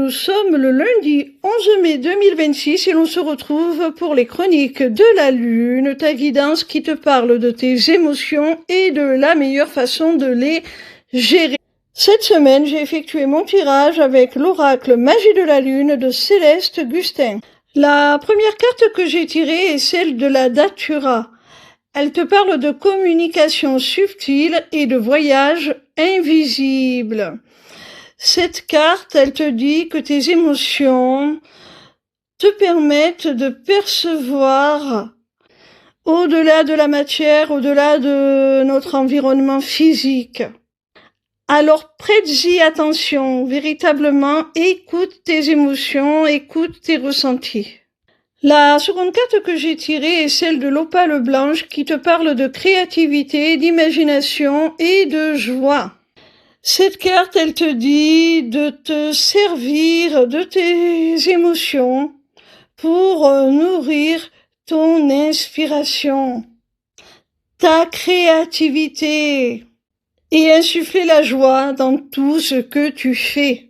Nous sommes le lundi 11 mai 2026 et l'on se retrouve pour les chroniques de la Lune, ta guidance qui te parle de tes émotions et de la meilleure façon de les gérer. Cette semaine, j'ai effectué mon tirage avec l'oracle Magie de la Lune de Céleste Gustin. La première carte que j'ai tirée est celle de la Datura. Elle te parle de communication subtile et de voyage invisible. Cette carte, elle te dit que tes émotions te permettent de percevoir au-delà de la matière, au-delà de notre environnement physique. Alors prête-y attention, véritablement, écoute tes émotions, écoute tes ressentis. La seconde carte que j'ai tirée est celle de l'opale blanche qui te parle de créativité, d'imagination et de joie. Cette carte, elle te dit de te servir de tes émotions pour nourrir ton inspiration, ta créativité et insuffler la joie dans tout ce que tu fais.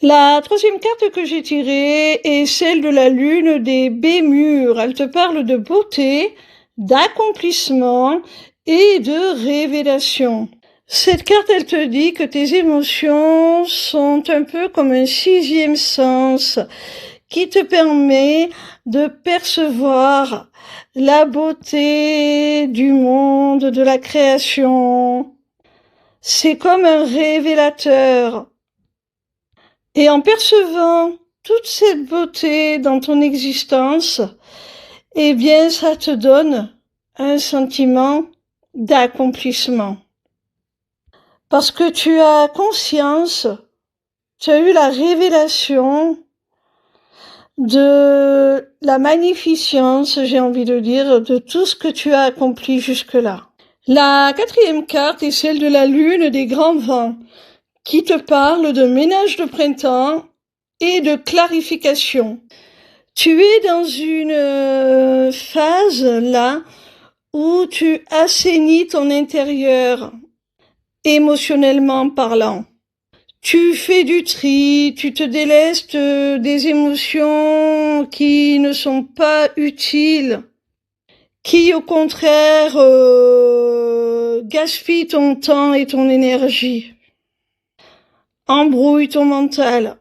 La troisième carte que j'ai tirée est celle de la lune des Bémurs. Elle te parle de beauté, d'accomplissement et de révélation. Cette carte, elle te dit que tes émotions sont un peu comme un sixième sens qui te permet de percevoir la beauté du monde, de la création. C'est comme un révélateur. Et en percevant toute cette beauté dans ton existence, eh bien, ça te donne un sentiment d'accomplissement. Parce que tu as conscience, tu as eu la révélation de la magnificence, j'ai envie de dire, de tout ce que tu as accompli jusque-là. La quatrième carte est celle de la lune des grands vents, qui te parle de ménage de printemps et de clarification. Tu es dans une phase là où tu assainis ton intérieur, émotionnellement parlant. Tu fais du tri, tu te délestes des émotions qui ne sont pas utiles, qui au contraire gaspillent ton temps et ton énergie, embrouillent ton mental.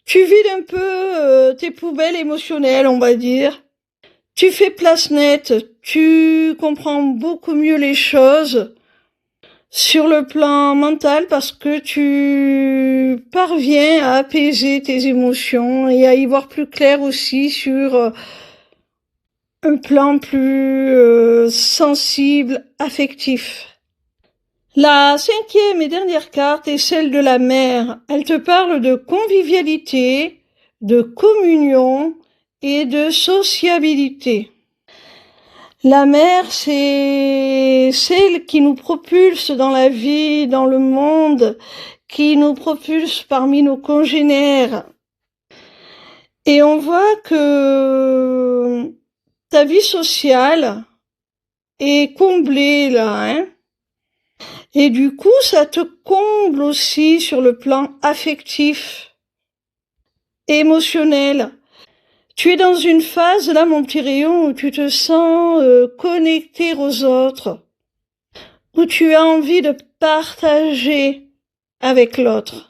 Tu vides un peu tes poubelles émotionnelles, on va dire. Tu fais place nette, tu comprends beaucoup mieux les choses sur le plan mental parce que tu parviens à apaiser tes émotions et à y voir plus clair aussi sur un plan plus sensible, affectif. La cinquième et dernière carte est celle de la mer. Elle te parle de convivialité, de communion et de sociabilité. La mer, c'est celle qui nous propulse dans la vie, dans le monde, qui nous propulse parmi nos congénères. Et on voit que ta vie sociale est comblée là, hein. Et du coup, ça te comble aussi sur le plan affectif, émotionnel. Tu es dans une phase, là, mon petit rayon, où tu te sens connecté aux autres, où tu as envie de partager avec l'autre.